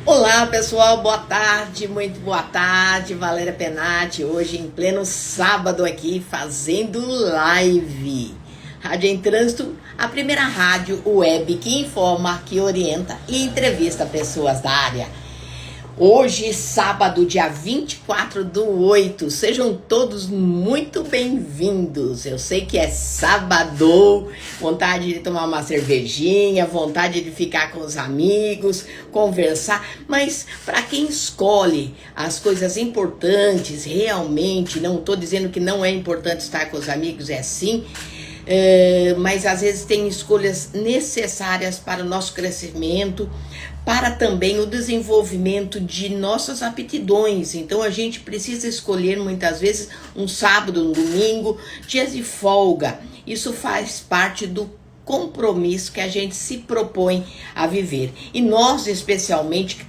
Olá pessoal, boa tarde, muito boa tarde, Valéria Penati, hoje em pleno sábado aqui fazendo live. Rádio em Trânsito, a primeira rádio web que informa, que orienta e entrevista pessoas da área. Hoje, sábado, dia 24/8, sejam todos muito bem-vindos. Eu sei que é sábado, vontade de tomar uma cervejinha, vontade de ficar com os amigos, conversar, mas para quem escolhe as coisas importantes, realmente, não estou dizendo que não é importante estar com os amigos, é sim, mas às vezes tem escolhas necessárias para o nosso crescimento, para também o desenvolvimento de nossas aptidões. Então a gente precisa escolher muitas vezes um sábado, um domingo, dias de folga. Isso faz parte do compromisso que a gente se propõe a viver. E nós, especialmente, que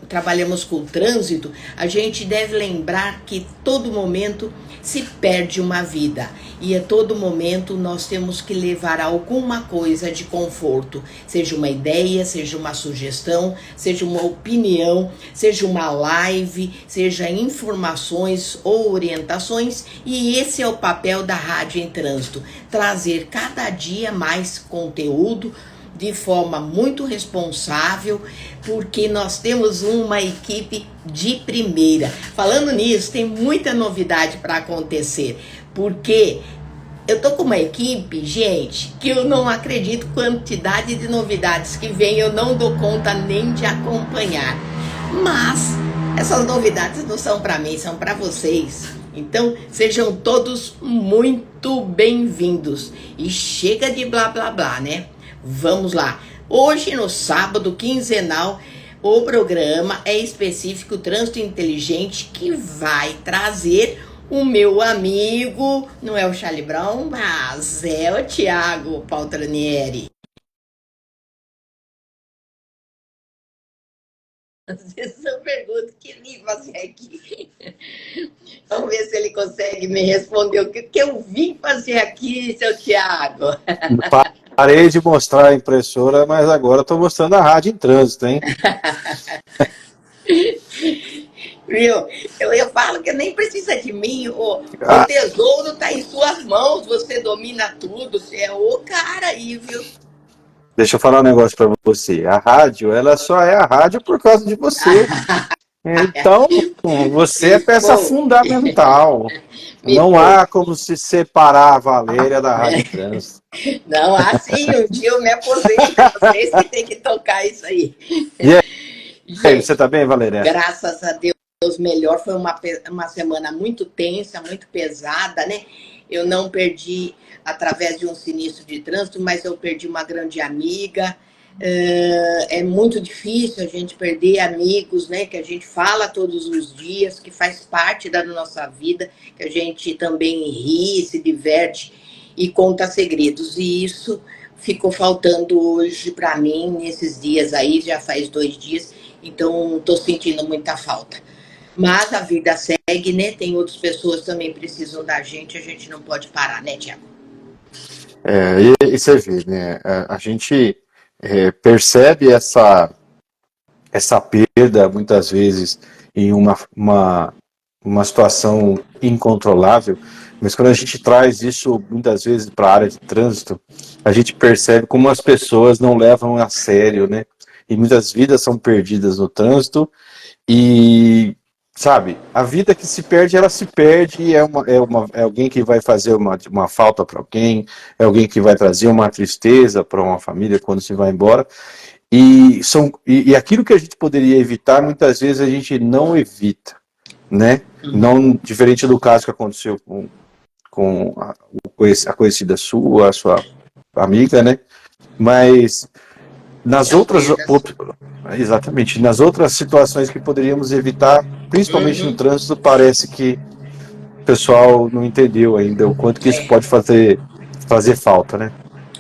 trabalhamos com o trânsito, a gente deve lembrar que todo momento se perde uma vida. E a todo momento nós temos que levar alguma coisa de conforto. Seja uma ideia, seja uma sugestão, seja uma opinião, seja uma live, seja informações ou orientações. E esse é o papel da Rádio em Trânsito. Trazer cada dia mais conteúdo de forma muito responsável, porque nós temos uma equipe de primeira. Falando nisso, tem muita novidade para acontecer, porque eu tô com uma equipe, gente, que eu não acredito quantidade de novidades que vem, eu não dou conta nem de acompanhar. Mas essas novidades não são para mim, são para vocês. Então, sejam todos muito bem-vindos. E chega de blá blá blá, né? Vamos lá. Hoje, no sábado quinzenal, o programa é específico Trânsito Inteligente, que vai trazer o meu amigo, não é o Charlie Brown, mas é o Thiago Paltranieri. Às vezes eu pergunto, o que vim fazer aqui? Vamos ver se ele consegue me responder o que eu vim fazer aqui, seu Thiago. Parei de mostrar a impressora, mas agora estou mostrando a rádio em trânsito, hein? Viu? Eu falo que nem precisa de mim, o tesouro está em suas mãos, você domina tudo, você é o cara aí, viu? Deixa eu falar um negócio para você. A rádio, ela só é a rádio por causa de você. Então, você é peça Bom, fundamental. me Não poupe. há como se separar a Valéria da rádio em trânsito. Não, assim, um dia eu me aposento, vocês que tem que tocar isso aí. E aí, você Gente, tá bem, Valéria? graças a Deus, melhor. Foi uma semana muito tensa, muito pesada, né? Eu não perdi através de um sinistro de trânsito, mas eu perdi uma grande amiga. É muito difícil a gente perder amigos, né? Que a gente fala todos os dias, que faz parte da nossa vida, que a gente também ri, se diverte e conta segredos. E isso ficou faltando hoje para mim, nesses dias aí, já faz 2 dias, então estou sentindo muita falta. Mas a vida segue, né? Tem outras pessoas que também precisam da gente, a gente não pode parar, né, Tiago? E você vê, né? A gente percebe essa perda, muitas vezes, em uma situação incontrolável, mas quando a gente traz isso, muitas vezes, para a área de trânsito, a gente percebe como as pessoas não levam a sério, né? E muitas vidas são perdidas no trânsito e, sabe, a vida que se perde, ela se perde e é alguém que vai fazer uma falta para alguém, é alguém que vai trazer uma tristeza para uma família quando se vai embora. E aquilo que a gente poderia evitar, muitas vezes a gente não evita, né? Não diferente do caso que aconteceu com a conhecida sua, a sua amiga, né? Mas nas outras, exatamente, nas outras situações que poderíamos evitar, principalmente no trânsito, parece que o pessoal não entendeu ainda o quanto que isso pode fazer falta, né?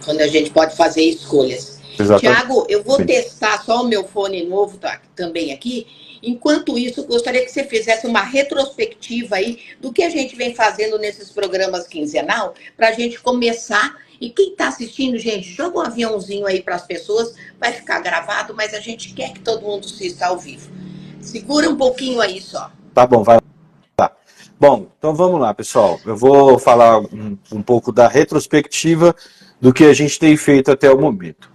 Quando a gente pode fazer escolhas. Exatamente. Tiago, eu vou testar só o meu fone novo também aqui. Enquanto isso, gostaria que você fizesse uma retrospectiva aí do que a gente vem fazendo nesses programas quinzenal, para a gente começar E quem está assistindo, gente, joga um aviãozinho aí para as pessoas, vai ficar gravado, mas a gente quer que todo mundo assista ao vivo. Segura um pouquinho aí só. Tá bom, vai lá. Bom, então vamos lá, pessoal. Eu vou falar um pouco da retrospectiva do que a gente tem feito até o momento.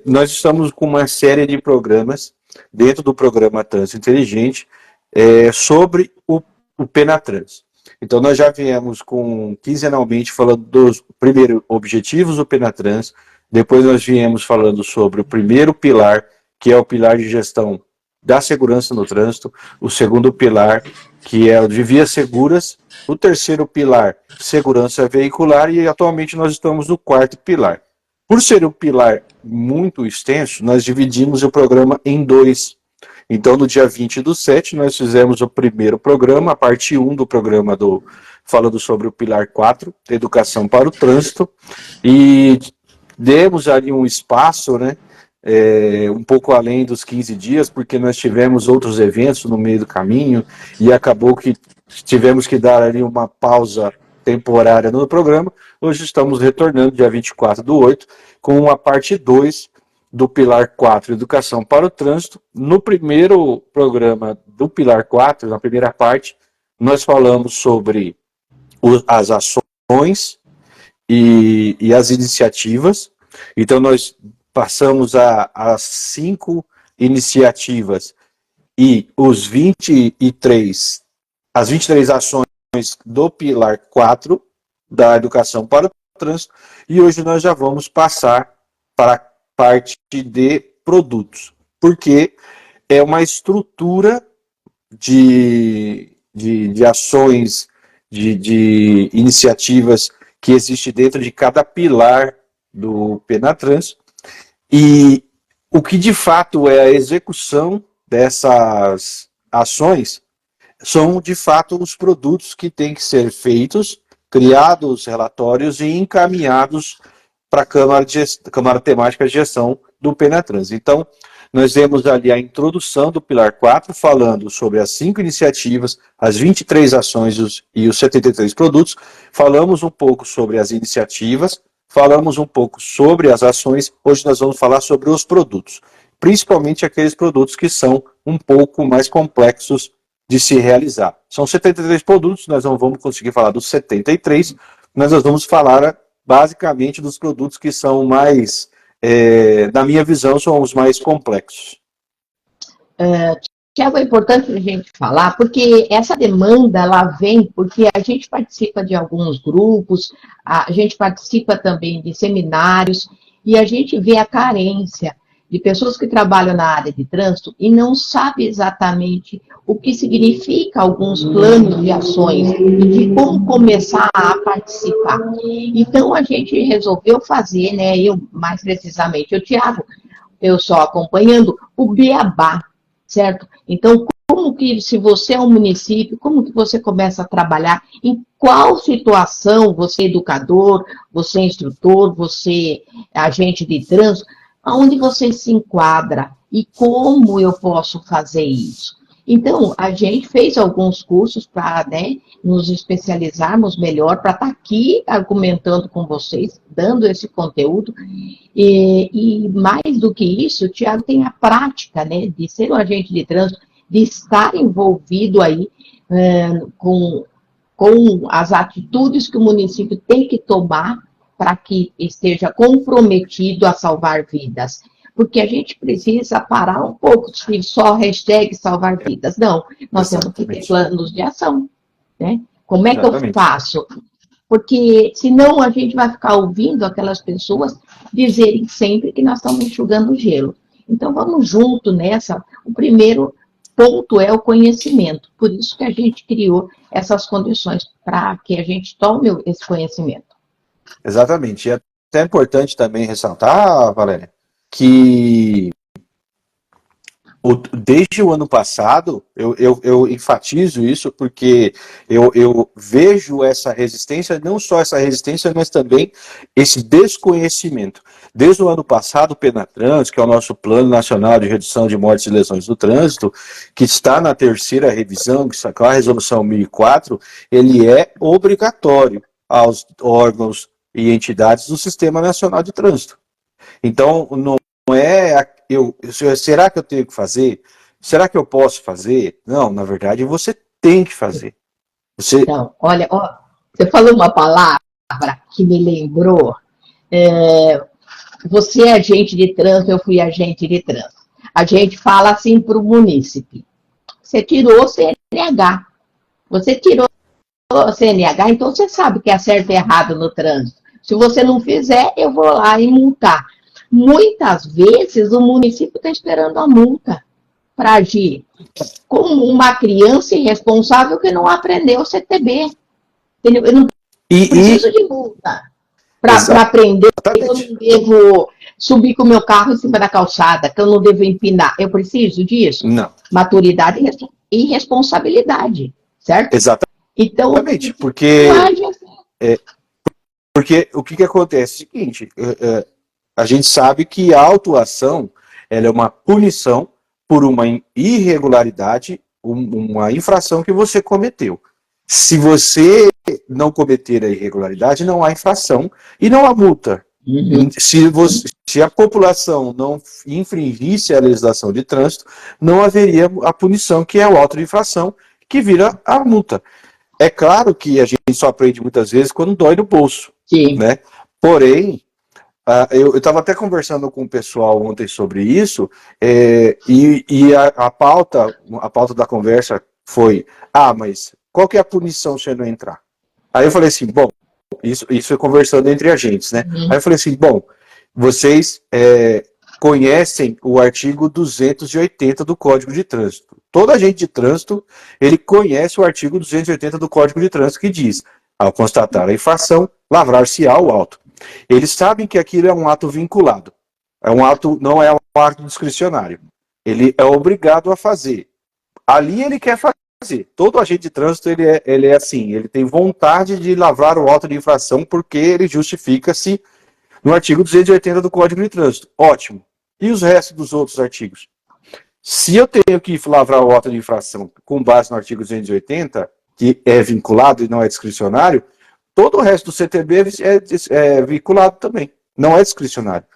Nós estamos com uma série de programas, dentro do programa Trânsito Inteligente, sobre o Penatrans. Então, nós já viemos quinzenalmente falando dos primeiros objetivos do Penatrans, depois nós viemos falando sobre o primeiro pilar, que é o pilar de gestão da segurança no trânsito, o segundo pilar, que é o de vias seguras, o terceiro pilar, segurança veicular, e atualmente nós estamos no quarto pilar. Por ser um pilar muito extenso, nós dividimos o programa em dois. Então, no dia 20/7, nós fizemos o primeiro programa, a parte 1 do programa falando sobre o pilar 4, educação para o trânsito, e demos ali um espaço, né, um pouco além dos 15 dias, porque nós tivemos outros eventos no meio do caminho, e acabou que tivemos que dar ali uma pausa temporária no programa. Hoje estamos retornando, dia 24/8, com a parte 2 do Pilar 4, Educação para o Trânsito. No primeiro programa do Pilar 4, na primeira parte, nós falamos sobre as ações e as iniciativas. Então, nós passamos as 5 iniciativas e as 23 ações do Pilar 4, da Educação para o Trânsito, e hoje nós já vamos passar para a parte de produtos, porque é uma estrutura de ações, de iniciativas que existe dentro de cada pilar do Penatrans, e o que de fato é a execução dessas ações são de fato os produtos que têm que ser feitos, criados relatórios e encaminhados para a Câmara Temática de Gestão do Penatrans. Então, nós vemos ali a introdução do Pilar 4, falando sobre as 5 iniciativas, as 23 ações e os 73 produtos. Falamos um pouco sobre as iniciativas, falamos um pouco sobre as ações. Hoje nós vamos falar sobre os produtos, principalmente aqueles produtos que são um pouco mais complexos de se realizar. São 73 produtos, nós não vamos conseguir falar dos 73, mas nós vamos falar basicamente dos produtos que são mais, na minha visão, são os mais complexos. Tiago, é importante a gente falar, porque essa demanda, ela vem porque a gente participa de alguns grupos, a gente participa também de seminários, e a gente vê a carência de pessoas que trabalham na área de trânsito e não sabe exatamente o que significa alguns planos de ações e de como começar a participar. Então, a gente resolveu fazer, né, eu mais precisamente, o Tiago, eu só acompanhando o Beabá, certo? Então, como que, se você é um município, como que você começa a trabalhar, em qual situação, você é educador, você é instrutor, você é agente de trânsito, aonde você se enquadra e como eu posso fazer isso. Então, a gente fez alguns cursos para, né, nos especializarmos melhor, para estar aqui argumentando com vocês, dando esse conteúdo. E mais do que isso, o Tiago tem a prática, né, de ser um agente de trânsito, de estar envolvido aí com as atitudes que o município tem que tomar para que esteja comprometido a salvar vidas. Porque a gente precisa parar um pouco de só hashtag salvar vidas. Não, nós temos que ter planos de ação. Né? Como é que eu faço? Porque senão a gente vai ficar ouvindo aquelas pessoas dizerem sempre que nós estamos enxugando gelo. Então vamos junto nessa. O primeiro ponto é o conhecimento. Por isso que a gente criou essas condições para que a gente tome esse conhecimento. Exatamente. E é até importante também ressaltar, Valéria, que desde o ano passado, eu enfatizo isso porque eu vejo essa resistência, não só essa resistência, mas também esse desconhecimento. Desde o ano passado, o Penatrans, que é o nosso Plano Nacional de Redução de Mortes e Lesões do Trânsito, que está na 3ª revisão, que sacou a Resolução 1004, ele é obrigatório aos órgãos e entidades do Sistema Nacional de Trânsito. Então, não é será que eu tenho que fazer? Será que eu posso fazer? Não, na verdade, você tem que fazer. Então, olha, ó, você falou uma palavra que me lembrou. Você é agente de trânsito, eu fui agente de trânsito. A gente fala assim para o munícipe: você tirou o CNH. Você tirou o CNH, então você sabe que é certo e errado no trânsito. Se você não fizer, eu vou lá e multar. Muitas vezes o município está esperando a multa para agir, como uma criança irresponsável que não aprendeu o CTB. Entendeu? Eu não preciso de multa para aprender que eu não devo subir com o meu carro em cima da calçada, que eu não devo empinar. Eu preciso disso? Não. Maturidade e responsabilidade, certo? Exatamente. Então, porque o que acontece é o seguinte, a gente sabe que a autuação ela é uma punição por uma irregularidade, uma infração que você cometeu. Se você não cometer a irregularidade, não há infração e não há multa. Uhum. Se a população não infringisse a legislação de trânsito, não haveria a punição, que é o auto de infração, que vira a multa. É claro que a gente só aprende muitas vezes quando dói no bolso. Sim. Né? Porém, eu estava até conversando com o pessoal ontem sobre isso, e a pauta da conversa foi: mas qual que é a punição se eu não entrar? Aí eu falei assim, bom, isso é conversando entre agentes, né? Uhum. Aí eu falei assim, bom, vocês conhecem o artigo 280 do Código de Trânsito. Todo agente de trânsito, ele conhece o artigo 280 do Código de Trânsito, que diz: ao constatar a infração, lavrar-se-á o auto. Eles sabem que aquilo é um ato vinculado. Não é um ato discricionário. Ele é obrigado a fazer. Ali ele quer fazer. Todo agente de trânsito, ele é assim, ele tem vontade de lavrar o auto de infração porque ele justifica-se no artigo 280 do Código de Trânsito. Ótimo. E os restos dos outros artigos? Se eu tenho que lavrar o auto de infração com base no artigo 280, que é vinculado e não é discricionário, todo o resto do CTB é vinculado também, não é discricionário.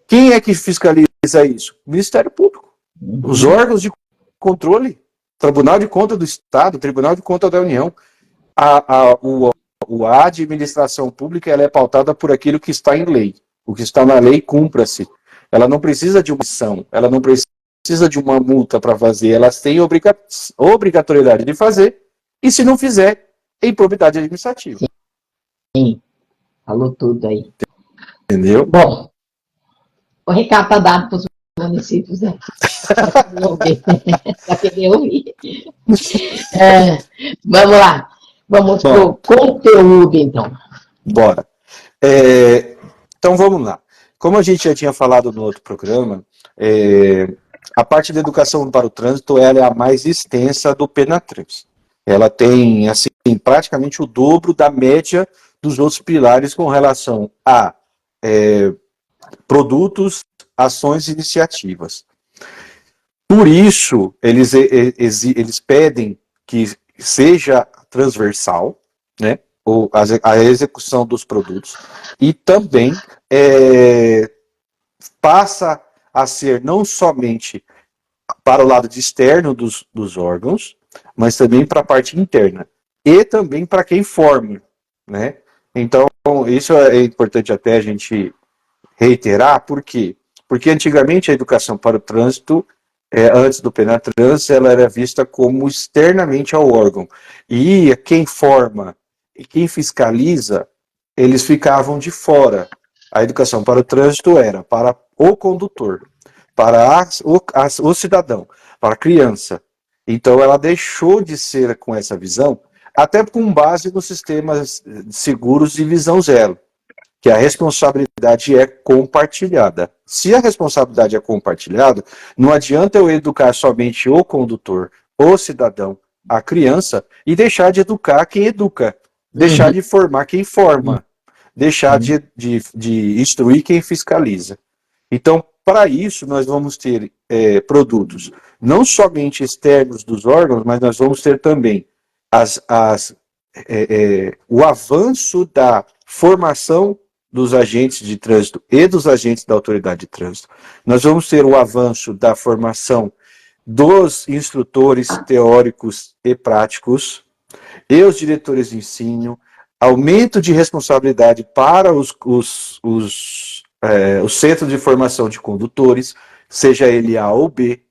Quem é que fiscaliza isso? O Ministério Público. Os órgãos de controle, Tribunal de Contas do Estado, Tribunal de Contas da União. A administração pública ela é pautada por aquilo que está em lei. O que está na lei, cumpra-se. Ela não precisa de uma ação, ela não precisa de uma multa para fazer, elas têm obrigatoriedade de fazer, e se não fizer, é improbidade administrativa. Sim, falou tudo aí. Entendeu? Bom, o recado está dado para os municípios, né? Para querer ouvir. Vamos lá. Vamos para o conteúdo, então. Bora. Então, vamos lá. Como a gente já tinha falado no outro programa, a parte da educação para o trânsito ela é a mais extensa do Penatrans. Ela tem, assim, praticamente o dobro da média dos outros pilares com relação a produtos, ações e iniciativas. Por isso, eles pedem que seja transversal, né, a execução dos produtos, e também passa a ser não somente para o lado externo dos órgãos, mas também para a parte interna, e também para quem forma, né? Então, isso é importante até a gente reiterar, por quê? Porque antigamente a educação para o trânsito, antes do Penatrans, ela era vista como externamente ao órgão, e quem forma e quem fiscaliza, eles ficavam de fora. A educação para o trânsito era para o condutor, para o cidadão, para a criança. Então ela deixou de ser com essa visão, até com base nos sistemas seguros de visão zero, que a responsabilidade é compartilhada. Se a responsabilidade é compartilhada, não adianta eu educar somente o condutor, o cidadão, a criança, e deixar de educar quem educa, deixar de formar quem forma, deixar de instruir quem fiscaliza. Então, para isso, nós vamos ter produtos não somente externos dos órgãos, mas nós vamos ter também o avanço da formação dos agentes de trânsito e dos agentes da autoridade de trânsito. Nós vamos ter o avanço da formação dos instrutores teóricos e práticos e os diretores de ensino, aumento de responsabilidade para os centros de formação de condutores, seja ele A ou B,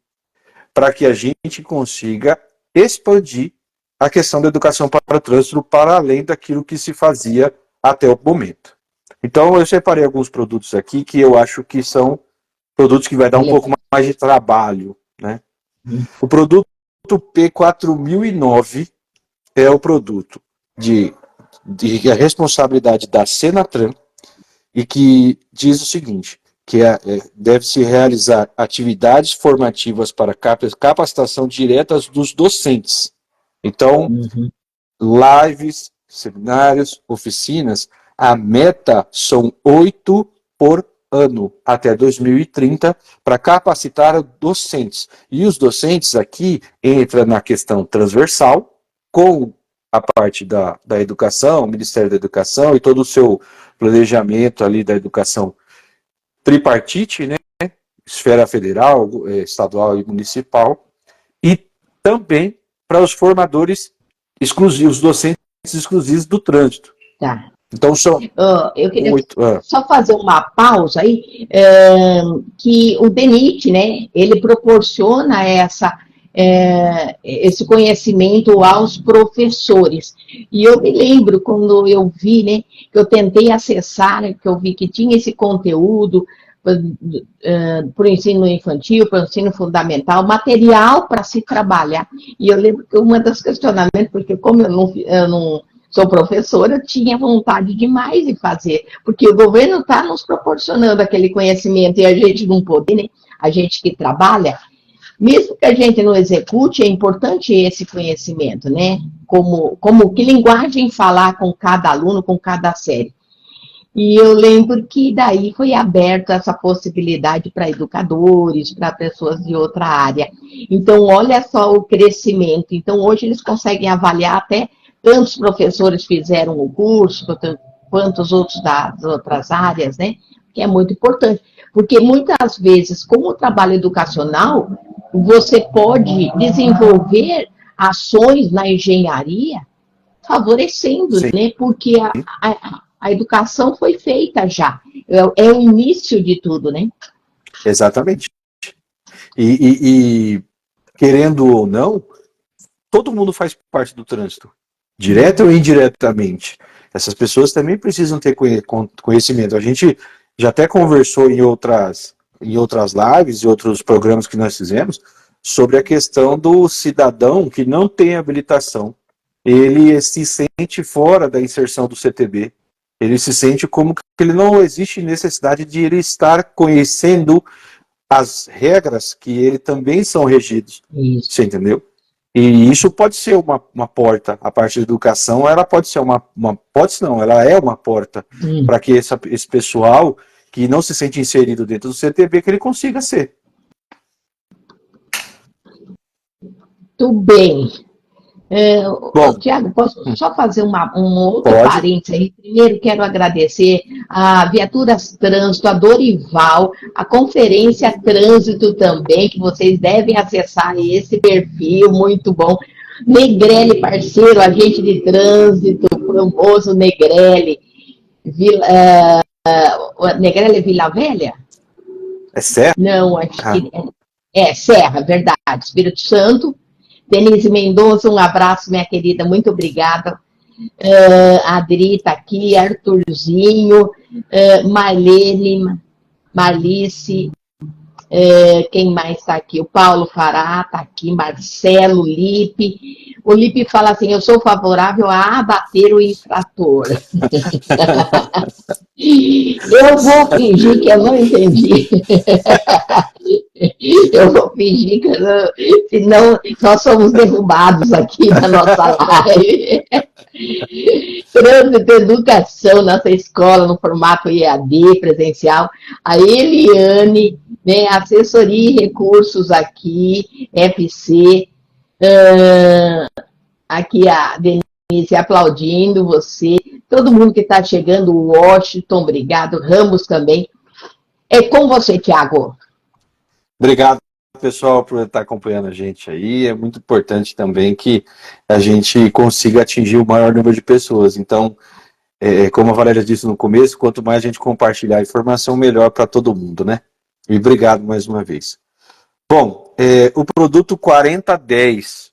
para que a gente consiga expandir a questão da educação para o trânsito para além daquilo que se fazia até o momento. Então, eu separei alguns produtos aqui que eu acho que são produtos que vai dar um pouco mais de trabalho, né? O produto P4009 é o produto de responsabilidade da Senatran e que diz o seguinte, que deve-se realizar atividades formativas para capacitação direta dos docentes. Então, lives, seminários, oficinas, a meta são 8 por ano, até 2030, para capacitar docentes. E os docentes aqui entram na questão transversal, com a parte da educação, o Ministério da Educação e todo o seu planejamento ali da educação tripartite, né? Esfera federal, estadual e municipal, e também para os formadores exclusivos, docentes exclusivos do trânsito. Tá. Então são eu queria só fazer uma pausa aí, que o DENIT, né, ele proporciona esse conhecimento aos professores. E eu me lembro quando eu vi, né, que eu tentei acessar, que eu vi que tinha esse conteúdo para o ensino infantil, para o ensino fundamental, material para se trabalhar. E eu lembro que uma das questionamentos, porque como eu não sou professora, eu tinha vontade demais de fazer, porque o governo está nos proporcionando aquele conhecimento e a gente não pode, né? A gente que trabalha, mesmo que a gente não execute, é importante esse conhecimento, né? Como que linguagem falar com cada aluno, com cada série. E eu lembro que daí foi aberta essa possibilidade para educadores, para pessoas de outra área. Então, olha só o crescimento. Então, hoje eles conseguem avaliar até tantos professores fizeram o curso, quantos outros das outras áreas, né? Que é muito importante. Porque muitas vezes, com o trabalho educacional, você pode desenvolver ações na engenharia favorecendo, Sim. né? Porque a educação foi feita já. É o início de tudo, né? Exatamente. E querendo ou não, todo mundo faz parte do trânsito, direta ou indiretamente. Essas pessoas também precisam ter conhecimento. A gente já até conversou em outras lives e outros programas que nós fizemos sobre a questão do cidadão que não tem habilitação. Ele se sente fora da inserção do CTB. Ele se sente como que ele não existe necessidade de ele estar conhecendo as regras que ele também são regidos. Isso. Você entendeu? E isso pode ser uma porta. A parte da educação, ela pode ser ela é uma porta para que esse pessoal que não se sente inserido dentro do CTB, que ele consiga ser. Tudo bem. Bom, Tiago, posso só fazer um outro pode. parênteses aí? Primeiro, quero agradecer a Viaturas Trânsito, a Dorival, a Conferência Trânsito também, que vocês devem acessar esse perfil, muito bom. Negrelli, parceiro, agente de trânsito, famoso Negrelli. Negrelli é Vila Velha? É certo? Não, acho que Serra, verdade, Espírito Santo. Denise Mendonça, um abraço, minha querida, muito obrigada. A Adri está aqui, Arthurzinho, Marlene, Marlice, quem mais está aqui? O Paulo Fará está aqui, Marcelo, Lipe. O Lipe fala assim, eu sou favorável a abater o infrator. Eu vou fingir que eu não entendi. Eu vou fingir que eu não, senão nós somos derrubados aqui na nossa live. Trânsito, educação, nossa escola no formato EAD, presencial. A Eliane, né, assessoria e recursos aqui, FC. Aqui a Denise se aplaudindo você, todo mundo que está chegando, o Washington, obrigado, Ramos também. É com você, Tiago. Obrigado, pessoal, por estar acompanhando a gente aí. É muito importante também que a gente consiga atingir o maior número de pessoas. Então, como a Valéria disse no começo, quanto mais a gente compartilhar a informação, melhor para todo mundo, né? E obrigado mais uma vez. Bom, o produto 4010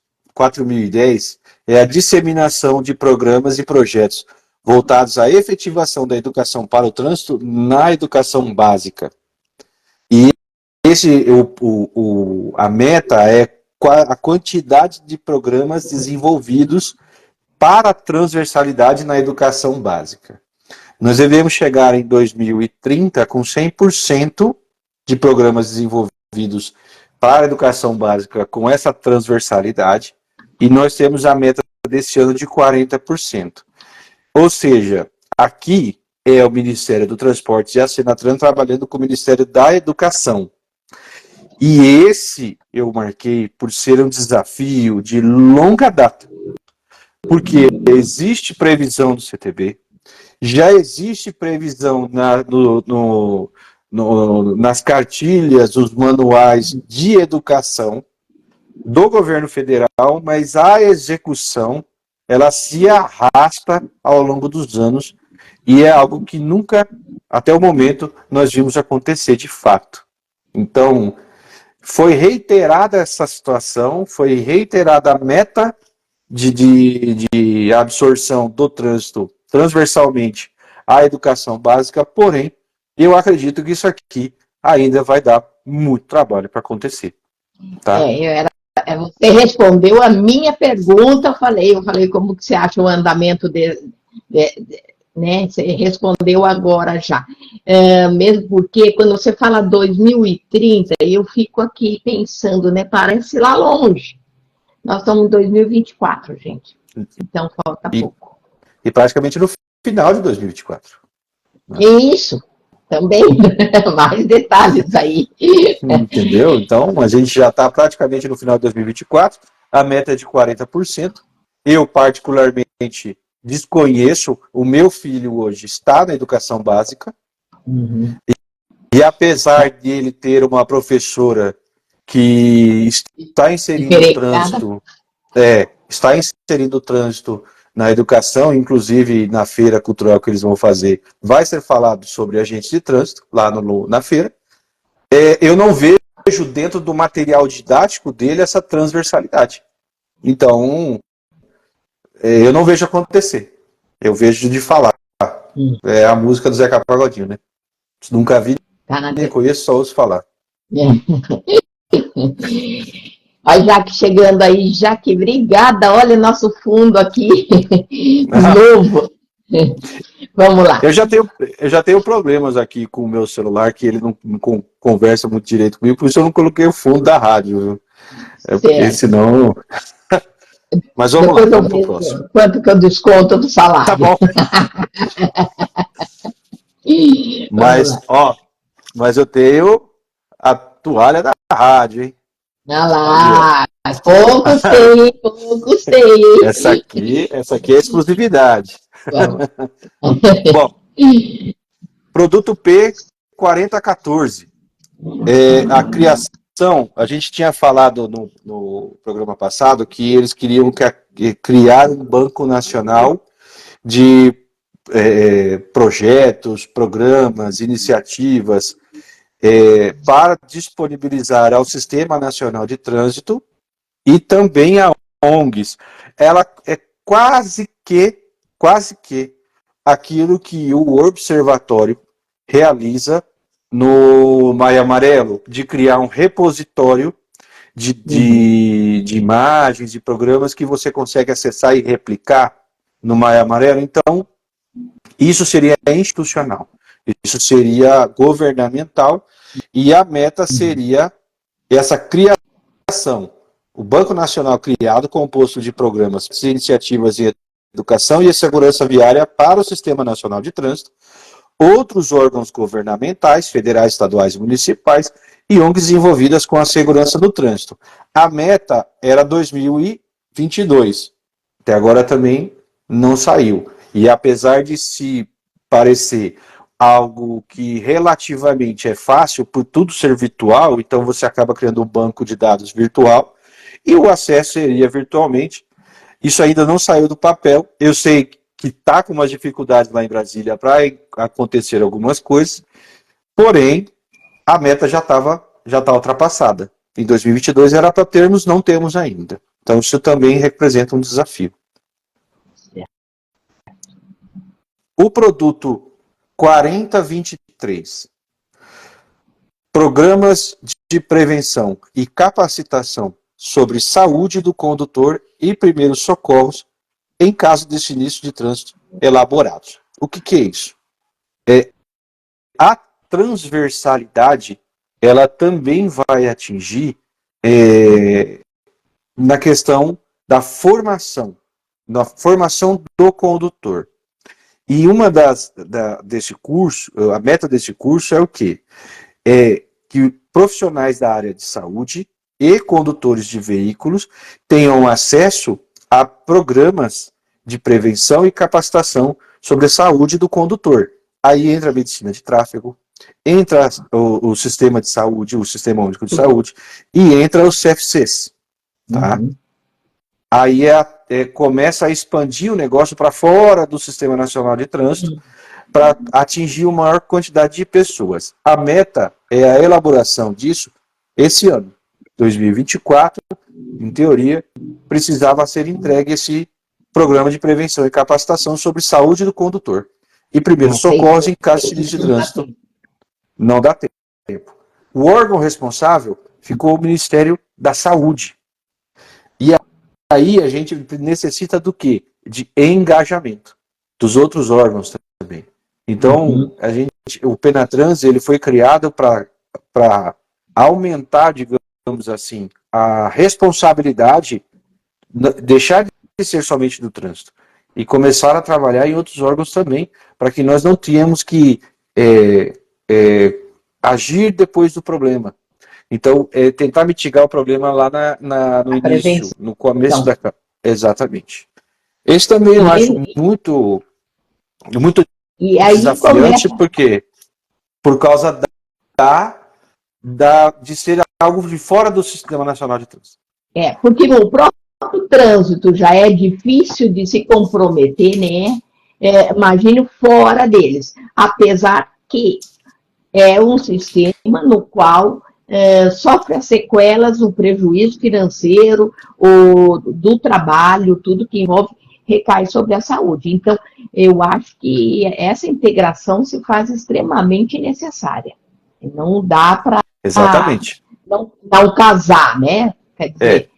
é a disseminação de programas e projetos voltados à efetivação da educação para o trânsito na educação básica. E a meta é a quantidade de programas desenvolvidos para a transversalidade na educação básica. Nós devemos chegar em 2030 com 100% de programas desenvolvidos para a educação básica com essa transversalidade, e nós temos a meta desse ano de 40%. Ou seja, aqui é o Ministério do Transporte e a Senatran trabalhando com o Ministério da Educação. E esse eu marquei por ser um desafio de longa data, porque existe previsão do CTB, já existe previsão nas cartilhas, os manuais de educação do governo federal, mas a execução, ela se arrasta ao longo dos anos e é algo que nunca, até o momento, nós vimos acontecer de fato. Então, foi reiterada essa situação, foi reiterada a meta de absorção do trânsito transversalmente à educação básica, porém, eu acredito que isso aqui ainda vai dar muito trabalho para acontecer. Tá? Você respondeu a minha pergunta, eu falei como que você acha o andamento né? Você respondeu agora já. Mesmo porque quando você fala 2030, eu fico aqui pensando, né? Parece lá longe. Nós estamos em 2024, gente. Então falta pouco. E praticamente no final de 2024. Isso, também. Mais detalhes aí. Entendeu? Então, a gente já está praticamente no final de 2024. A meta é de 40%. Eu, particularmente, desconheço. O meu filho hoje está na educação básica. Uhum. E apesar de ele ter uma professora que está inserindo o trânsito, na educação, inclusive na feira cultural que eles vão fazer, vai ser falado sobre agentes de trânsito lá na feira. Eu não vejo dentro do material didático dele essa transversalidade. Então, eu não vejo acontecer. Eu vejo de falar. É a música do Zeca Pagodinho, né? Nunca vi, nem conheço, só ouço falar. Olha, Jaque chegando aí. Jaque, obrigada. Olha o nosso fundo aqui. Novo. Vamos lá. Eu já tenho problemas aqui com o meu celular, que ele não conversa muito direito comigo, por isso eu não coloquei o fundo da rádio. Viu? Porque senão... Mas vamos lá, vamos pro próximo. Quanto que eu desconto do salário? Tá bom. Mas eu tenho a toalha da rádio, hein? Olha lá, poucos tem. Essa aqui é exclusividade. Bom, produto P4014. A criação, a gente tinha falado no programa passado que eles queriam criar um banco nacional de projetos, programas, iniciativas, para disponibilizar ao Sistema Nacional de Trânsito e também a ONGs. Ela é quase que aquilo que o Observatório realiza no Maio Amarelo, de criar um repositório de imagens, de programas que você consegue acessar e replicar no Maio Amarelo. Então, isso seria institucional. Isso seria governamental e a meta seria essa criação. O Banco Nacional criado, composto de programas, iniciativas em educação e segurança viária para o Sistema Nacional de Trânsito, outros órgãos governamentais, federais, estaduais e municipais, e ONGs envolvidas com a segurança do trânsito. A meta era 2022. Até agora também não saiu. E apesar de se parecer algo que relativamente é fácil, por tudo ser virtual, então você acaba criando um banco de dados virtual e o acesso seria virtualmente. Isso ainda não saiu do papel. Eu sei que está com umas dificuldades lá em Brasília para acontecer algumas coisas, porém, a meta já tá ultrapassada. Em 2022 era para termos, não temos ainda. Então isso também representa um desafio. O produto 4023, programas de prevenção e capacitação sobre saúde do condutor e primeiros socorros em caso de sinistro de trânsito elaborados. O que é isso? A transversalidade, ela também vai atingir na questão da formação do condutor. E uma desse curso, a meta desse curso é o quê? É que profissionais da área de saúde e condutores de veículos tenham acesso a programas de prevenção e capacitação sobre a saúde do condutor. Aí entra a medicina de tráfego, entra o sistema de saúde, o Sistema Único de Saúde, e entra os CFCs. Tá? Uhum. Aí começa a expandir o negócio para fora do Sistema Nacional de Trânsito, para atingir uma maior quantidade de pessoas. A meta é a elaboração disso esse ano, 2024, em teoria, precisava ser entregue esse programa de prevenção e capacitação sobre saúde do condutor e primeiros socorros em caso de sinistro de trânsito. Não dá tempo. O órgão responsável ficou o Ministério da Saúde. E aí a gente necessita do quê? De engajamento dos outros órgãos também. Então, o Penatrans ele foi criado para aumentar, digamos assim, a responsabilidade, deixar de ser somente do trânsito e começar a trabalhar em outros órgãos também, para que nós não tenhamos que agir depois do problema. Então, tentar mitigar o problema lá no início, no começo da... Exatamente. Esse também eu acho muito desafiante, porque por causa de ser algo de fora do Sistema Nacional de Trânsito. Porque o próprio trânsito já é difícil de se comprometer, né? Imagine fora deles. Apesar que é um sistema no qual sofre as sequelas, o prejuízo financeiro, do trabalho, tudo que envolve, recai sobre a saúde. Então, eu acho que essa integração se faz extremamente necessária. Não dá para... Exatamente. Não casar, né? Quer dizer,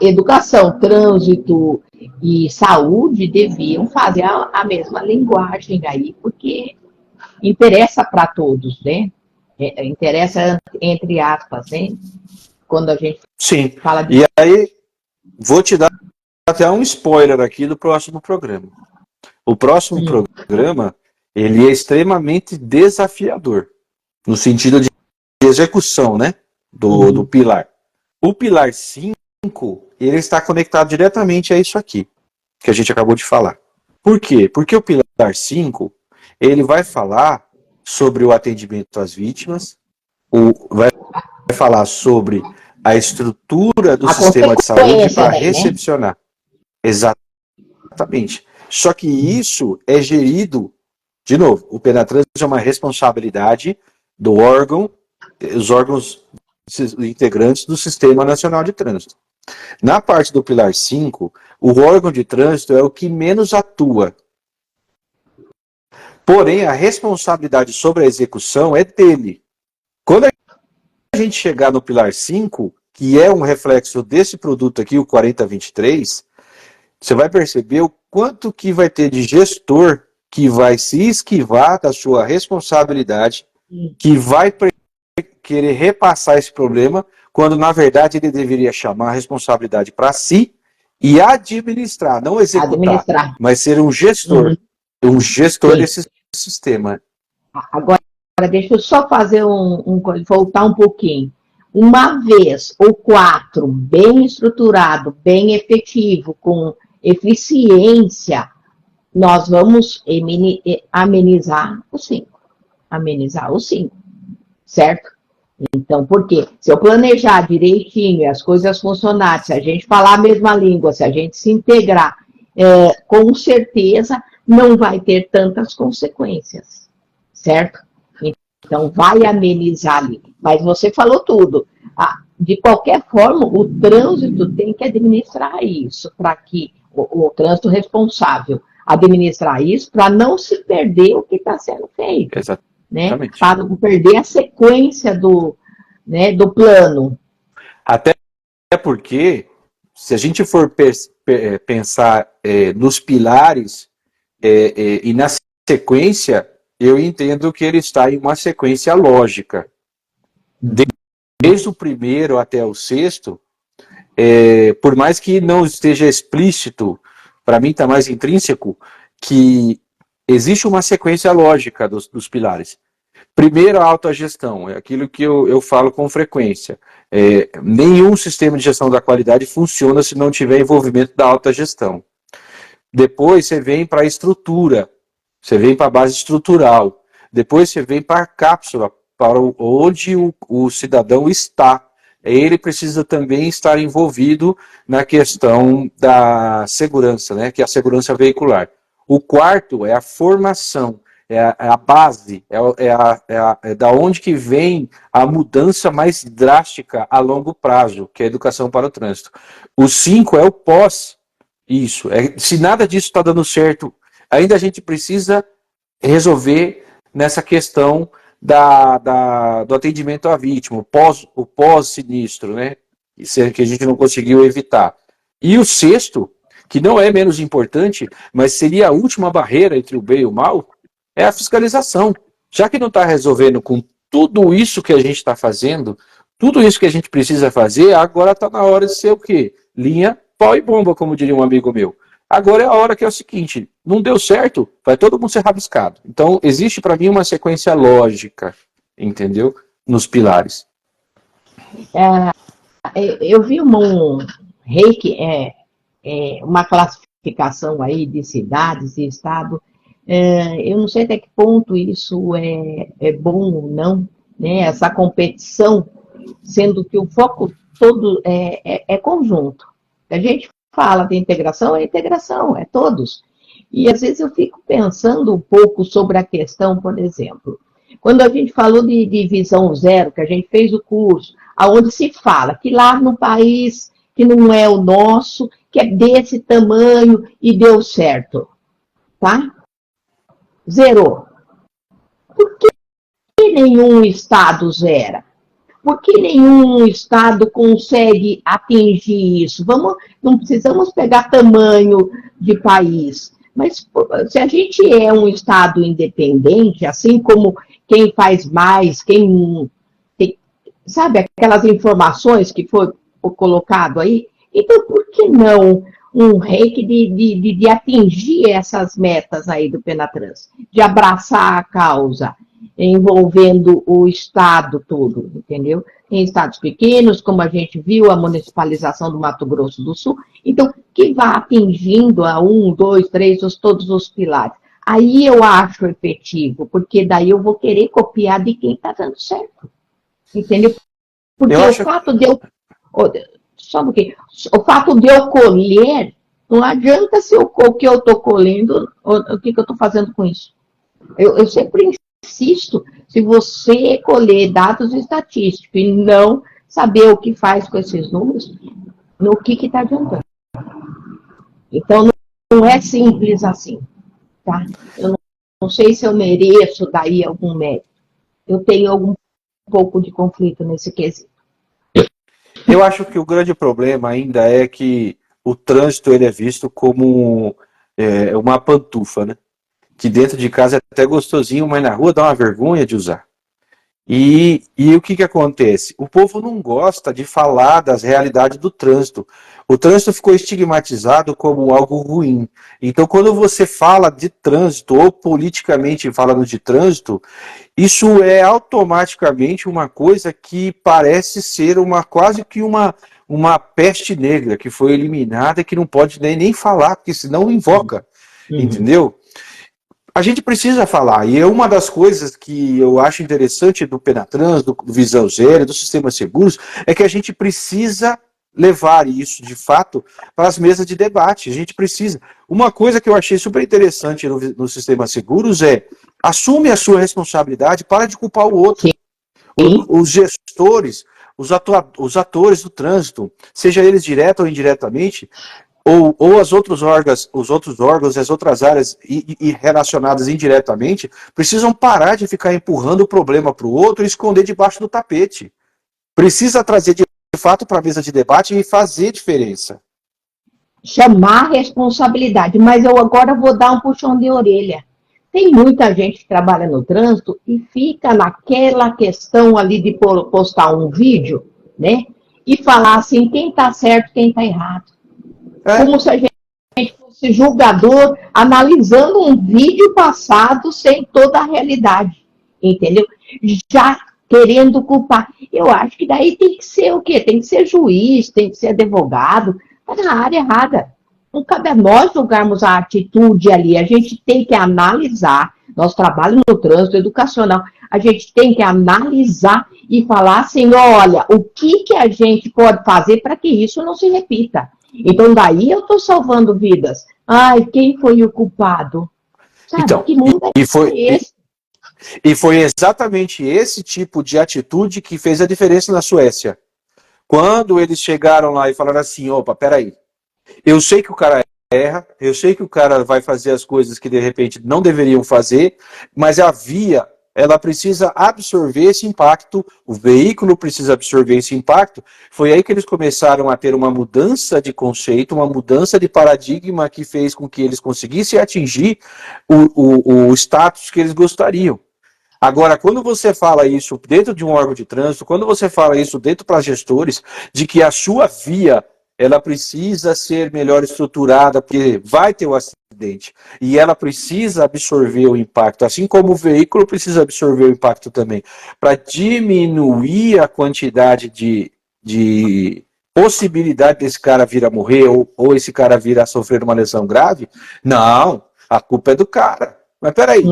educação, trânsito e saúde deviam fazer a mesma linguagem aí, porque interessa para todos, né? Interessa entre aspas, né? Quando a gente fala de... E aí, vou te dar até um spoiler aqui do próximo programa. O próximo programa, ele é extremamente desafiador, no sentido de execução, né? Do pilar. O pilar 5, ele está conectado diretamente a isso aqui, que a gente acabou de falar. Por quê? Porque o pilar 5, ele vai falar sobre o atendimento às vítimas, vai falar sobre a estrutura do sistema de saúde para recepcionar. Exatamente. Só que isso é gerido, de novo, o Penatrans é uma responsabilidade do órgão, os órgãos integrantes do Sistema Nacional de Trânsito. Na parte do Pilar 5, o órgão de trânsito é o que menos atua. Porém, a responsabilidade sobre a execução é dele. Quando a gente chegar no Pilar 5, que é um reflexo desse produto aqui, o 4023, você vai perceber o quanto que vai ter de gestor que vai se esquivar da sua responsabilidade, que vai querer repassar esse problema, quando na verdade ele deveria chamar a responsabilidade para si e administrar, não executar, mas ser um gestor, desse sistema. Agora, deixa eu só fazer voltar um pouquinho. Uma vez o 4 bem estruturado, bem efetivo, com eficiência, nós vamos amenizar os 5. Amenizar os 5, certo? Então, por quê? Se eu planejar direitinho e as coisas funcionarem, se a gente falar a mesma língua, se a gente se integrar, com certeza não vai ter tantas consequências, certo? Então, vai amenizar ali. Mas você falou tudo. De qualquer forma, o trânsito tem que administrar isso, para que o trânsito responsável administrar isso, para não se perder o que está sendo feito. Exatamente. Né? Para não perder a sequência do plano. Até porque, se a gente for pensar nos pilares e na sequência, eu entendo que ele está em uma sequência lógica. Desde o primeiro até o sexto, por mais que não esteja explícito, para mim está mais intrínseco, que existe uma sequência lógica dos pilares. Primeiro, a autogestão, é aquilo que eu falo com frequência. Nenhum sistema de gestão da qualidade funciona se não tiver envolvimento da autogestão. Depois você vem para a estrutura, você vem para a base estrutural. Depois você vem para a cápsula, para onde o cidadão está. Ele precisa também estar envolvido na questão da segurança, né, que é a segurança veicular. O quarto é a formação. É a base, é da onde que vem a mudança mais drástica a longo prazo, que é a educação para o trânsito. O 5 é o pós isso. Se nada disso está dando certo, ainda a gente precisa resolver nessa questão do atendimento à vítima, o pós-sinistro, né? Que a gente não conseguiu evitar. E o sexto, que não é menos importante, mas seria a última barreira entre o bem e o mal, é a fiscalização. Já que não está resolvendo com tudo isso que a gente está fazendo, tudo isso que a gente precisa fazer, agora está na hora de ser o quê? Linha, pau e bomba, como diria um amigo meu. Agora é a hora que é o seguinte, não deu certo, vai todo mundo ser rabiscado. Então, existe para mim uma sequência lógica, entendeu? Nos pilares. Eu vi um reiki, uma classificação aí de cidades e estado. Eu não sei até que ponto isso é bom ou não, né? Essa competição, sendo que o foco todo é conjunto. A gente fala de integração, é todos. E às vezes eu fico pensando um pouco sobre a questão, por exemplo, quando a gente falou de visão zero, que a gente fez o curso, aonde se fala que lá no país que não é o nosso, que é desse tamanho e deu certo, tá? Zerou. Por que nenhum estado zera? Por que nenhum estado consegue atingir isso? Não precisamos pegar tamanho de país, mas se a gente é um estado independente, assim como quem faz mais, sabe aquelas informações que foi colocado aí? Então, por que não um reiki de atingir essas metas aí do Penatrans, de abraçar a causa, envolvendo o Estado todo, entendeu? Em estados pequenos, como a gente viu, a municipalização do Mato Grosso do Sul, então, que vá atingindo a 1, 2, 3, todos os pilares. Aí eu acho efetivo, porque daí eu vou querer copiar de quem está dando certo, entendeu? Porque o fato de eu... Só um pouquinho. O fato de eu colher, não adianta se o que eu estou colhendo, o que eu estou fazendo com isso. Eu sempre insisto, se você colher dados estatísticos e não saber o que faz com esses números, no que está adiantando. Então, não é simples assim, tá? Eu não sei se eu mereço daí algum mérito. Eu tenho algum pouco de conflito nesse quesito. Eu acho que o grande problema ainda é que o trânsito ele é visto como uma pantufa, né? Que dentro de casa é até gostosinho, mas na rua dá uma vergonha de usar. E o que acontece? O povo não gosta de falar das realidades do trânsito. O trânsito ficou estigmatizado como algo ruim. Então, quando você fala de trânsito, ou politicamente falando de trânsito, isso é automaticamente uma coisa que parece ser quase que uma uma peste negra que foi eliminada e que não pode nem falar, porque senão invoca, entendeu? A gente precisa falar, e é uma das coisas que eu acho interessante do Penatrans, do Visão Zero, dos sistemas seguros, é que a gente precisa levar isso, de fato, para as mesas de debate. A gente precisa. Uma coisa que eu achei super interessante nos sistemas seguros é: assume a sua responsabilidade, para de culpar o outro. Os gestores, os atores do trânsito, seja eles direto ou indiretamente, ou os outros órgãos e as outras áreas relacionadas indiretamente, precisam parar de ficar empurrando o problema para o outro e esconder debaixo do tapete. Precisa trazer de fato para a mesa de debate e fazer diferença. Chamar responsabilidade, mas eu agora vou dar um puxão de orelha. Tem muita gente que trabalha no trânsito e fica naquela questão ali de postar um vídeo, né? E falar assim, quem está certo, quem está errado. Como se a gente fosse julgador analisando um vídeo passado sem toda a realidade, entendeu? Já querendo culpar. Eu acho que daí tem que ser o quê? Tem que ser juiz, tem que ser advogado, tá na área errada. Não cabe a nós julgarmos a atitude ali, a gente tem que analisar, nosso trabalho no trânsito educacional, a gente tem que analisar e falar assim, olha, o que a gente pode fazer para que isso não se repita? Então, daí eu estou salvando vidas. Ai, quem foi o culpado? Sabe, então, que mundo é esse? E foi exatamente esse tipo de atitude que fez a diferença na Suécia. Quando eles chegaram lá e falaram assim, opa, peraí, eu sei que o cara erra, eu sei que o cara vai fazer as coisas que de repente não deveriam fazer, mas a via, ela precisa absorver esse impacto, o veículo precisa absorver esse impacto. Foi aí que eles começaram a ter uma mudança de conceito, uma mudança de paradigma que fez com que eles conseguissem atingir o status que eles gostariam. Agora, quando você fala isso dentro de um órgão de trânsito, quando você fala isso dentro para gestores, de que a sua via ela precisa ser melhor estruturada, porque vai ter o acidente, e ela precisa absorver o impacto, assim como o veículo precisa absorver o impacto também, para diminuir a quantidade de possibilidade desse cara vir a morrer, ou esse cara vir a sofrer uma lesão grave. Não, a culpa é do cara. Mas peraí,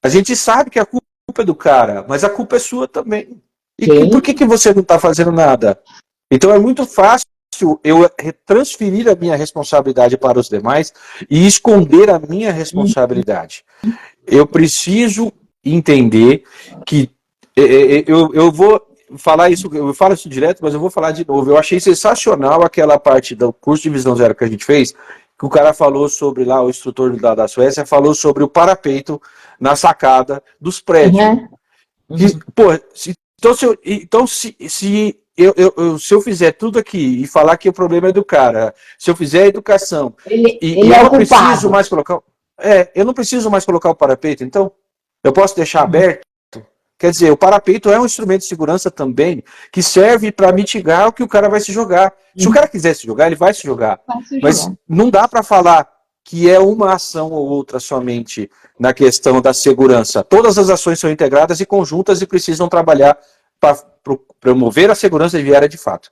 a gente sabe que a culpa é do cara, mas a culpa é sua também. E por que você não está fazendo nada? Então é muito fácil eu transferir a minha responsabilidade para os demais e esconder a minha responsabilidade. Eu preciso entender que eu vou falar isso, eu falo isso direto, mas eu vou falar de novo. Eu achei sensacional aquela parte do curso de Visão Zero que a gente fez, que o cara falou sobre lá, o instrutor da Suécia falou sobre o parapeito na sacada dos prédios. Se eu fizer tudo aqui e falar que o problema é do cara, se eu fizer a educação, ele é eu o não preciso culpado. mais colocar. Eu não preciso mais colocar o parapeito, então eu posso deixar aberto. Quer dizer, o parapeito é um instrumento de segurança também que serve para mitigar o que o cara vai se jogar. Se o cara quiser se jogar, ele vai se jogar. Mas não dá para falar que é uma ação ou outra somente na questão da segurança. Todas as ações são integradas e conjuntas e precisam trabalhar para promover a segurança viária de fato.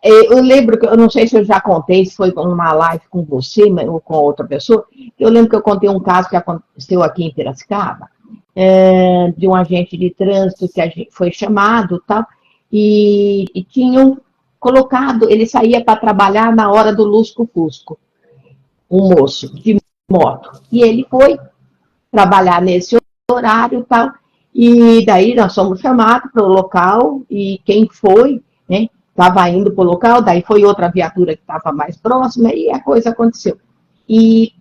Eu lembro que, eu não sei se eu já contei, se foi numa live com você ou com outra pessoa, eu lembro que eu contei um caso que aconteceu aqui em Piracicaba, de um agente de trânsito que a gente foi chamado e tinham colocado, ele saía para trabalhar na hora do lusco-fusco, um moço de moto, e ele foi trabalhar nesse horário e daí nós fomos chamados para o local, e quem foi, né, estava indo para o local, daí foi outra viatura que estava mais próxima, e a coisa aconteceu. E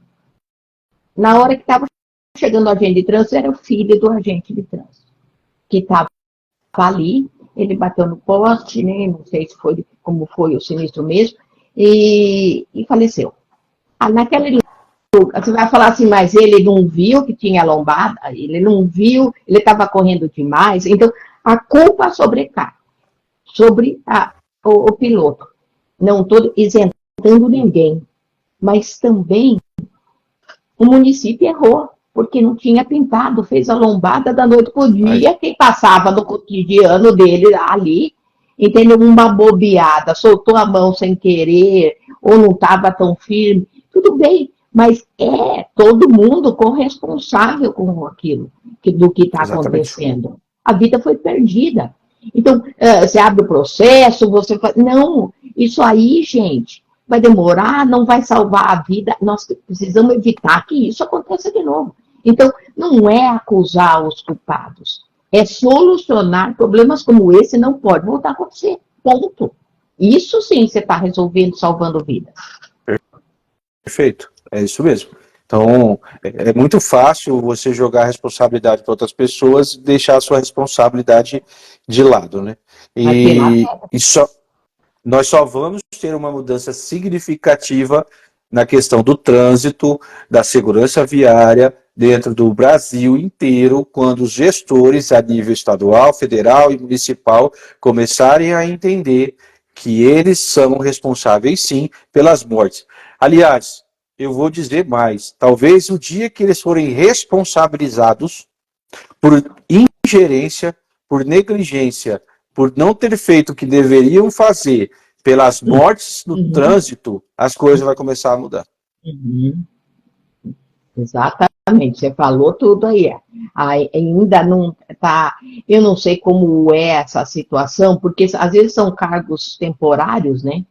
na hora que estava chegando o agente de trânsito, era o filho do agente de trânsito, que estava ali, ele bateu no poste, né, não sei se foi como foi o sinistro mesmo, e faleceu. Naquela você vai falar assim, mas ele não viu que tinha lombada, ele não viu, ele estava correndo demais, então a culpa sobrecai sobre o piloto. Não estou isentando ninguém, mas também o município errou, porque não tinha pintado, fez a lombada da noite para o dia, quem passava no cotidiano dele ali, entendeu? Uma bobeada, soltou a mão sem querer, ou não estava tão firme, tudo bem, mas é todo mundo corresponsável com aquilo, do que está Exatamente. acontecendo. A vida foi perdida. Então, você abre o processo, você faz. Não, isso aí, gente, vai demorar, não vai salvar a vida. Nós precisamos evitar que isso aconteça de novo. Então, não é acusar os culpados, é solucionar problemas como esse, não pode voltar a acontecer. Ponto. Isso sim você está resolvendo, salvando vidas. Perfeito, é isso mesmo. Então, é muito fácil você jogar a responsabilidade para outras pessoas e deixar a sua responsabilidade de lado, né? E nós só vamos ter uma mudança significativa na questão do trânsito, da segurança viária, dentro do Brasil inteiro, quando os gestores a nível estadual, federal e municipal começarem a entender que eles são responsáveis, sim, pelas mortes. Aliás, eu vou dizer mais, talvez o dia que eles forem responsabilizados por ingerência, por negligência, por não ter feito o que deveriam fazer pelas mortes no trânsito, as coisas vão começar a mudar. Exatamente, você falou tudo aí. Ainda não está. Eu não sei como é essa situação, porque às vezes são cargos temporários, né?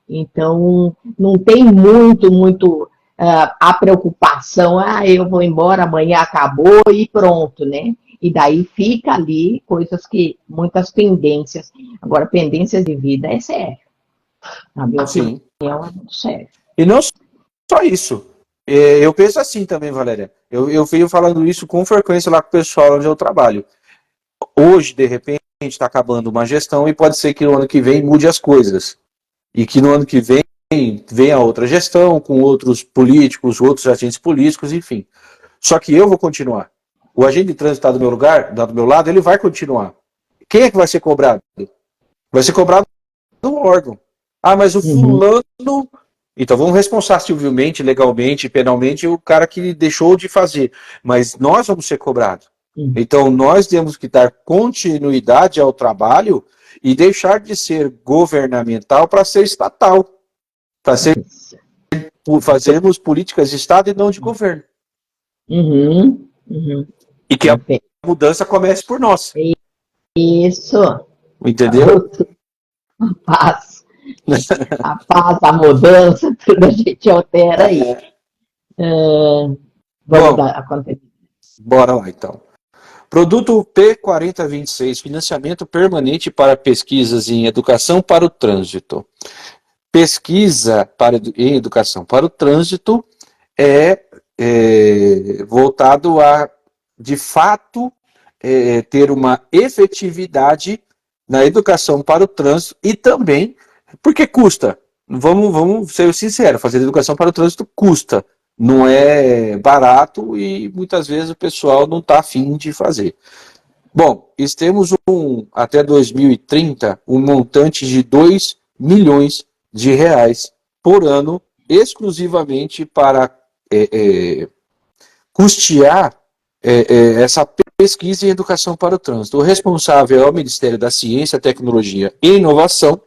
Então, não tem muito a preocupação, eu vou embora, amanhã acabou e pronto, né? E daí fica ali coisas que, muitas pendências. Agora, pendências de vida é sério. Na minha opinião, é muito sério. E não só isso. Eu penso assim também, Valéria. Eu venho falando isso com frequência lá com o pessoal onde eu trabalho. Hoje, de repente, está acabando uma gestão e pode ser que no ano que vem mude as coisas. E que no ano que vem venha outra gestão, com outros políticos, outros agentes políticos, enfim. Só que eu vou continuar. O agente de trânsito está do meu lugar, do meu lado, ele vai continuar. Quem é que vai ser cobrado? Vai ser cobrado do órgão. Mas o fulano... Então vamos responsabilizar civilmente, legalmente, penalmente o cara que deixou de fazer. Mas nós vamos ser cobrados. Então nós temos que dar continuidade ao trabalho e deixar de ser governamental para ser estatal. Para fazermos políticas de Estado e não de governo. E que a mudança comece por nós. Isso. Entendeu? A paz, a mudança, tudo a gente altera aí. Vamos dar a conta. Bora lá, então. Produto P4026, financiamento permanente para pesquisas em educação para o trânsito. Pesquisa em educação para o trânsito é voltado a, de fato, ter uma efetividade na educação para o trânsito e também porque custa. Vamos ser sinceros, fazer educação para o trânsito custa. Não é barato e muitas vezes o pessoal não está afim de fazer. Bom, temos até 2030 um montante de 2 milhões de reais por ano exclusivamente para custear essa pesquisa em educação para o trânsito. O responsável é o Ministério da Ciência, Tecnologia e Inovação.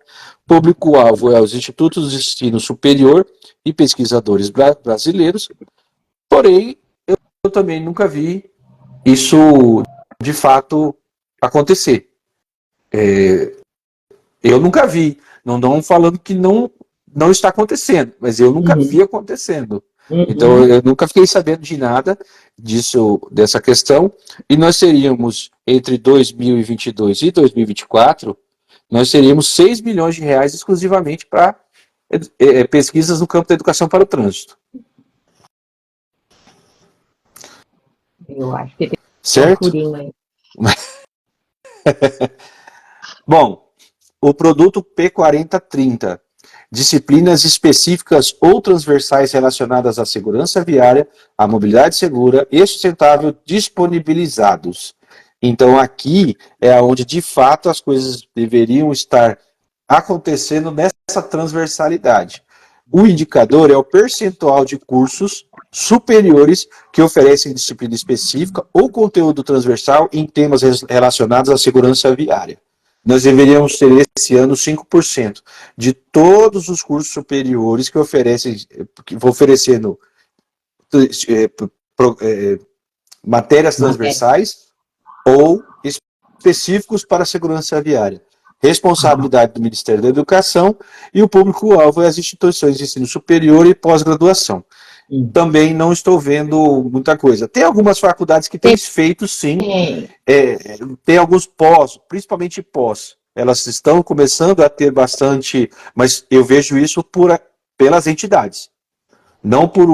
Público-alvo é os institutos de ensino superior e pesquisadores brasileiros. Porém, eu também nunca vi isso de fato acontecer. Eu nunca vi. Não estão falando que não está acontecendo, mas eu nunca vi acontecendo. Então, eu nunca fiquei sabendo de nada dessa questão. E nós teríamos, entre 2022 e 2024, nós teríamos 6 milhões de reais exclusivamente para pesquisas no campo da educação para o trânsito. Eu acho que tem certo? um furinho aí. Bom, o produto P4030, disciplinas específicas ou transversais relacionadas à segurança viária, à mobilidade segura e sustentável disponibilizados. Então aqui é onde de fato as coisas deveriam estar acontecendo nessa transversalidade. O indicador é o percentual de cursos superiores que oferecem disciplina específica ou conteúdo transversal em temas relacionados à segurança viária. nós deveríamos ter esse ano 5% de todos os cursos superiores que vão oferecendo matérias transversais ou específicos para a segurança viária. Responsabilidade do Ministério da Educação, e o público-alvo é as instituições de ensino superior e pós-graduação. Também não estou vendo muita coisa. Tem algumas faculdades que têm feito, sim. Tem alguns principalmente pós. Elas estão começando a ter bastante, mas eu vejo isso pelas entidades. Não por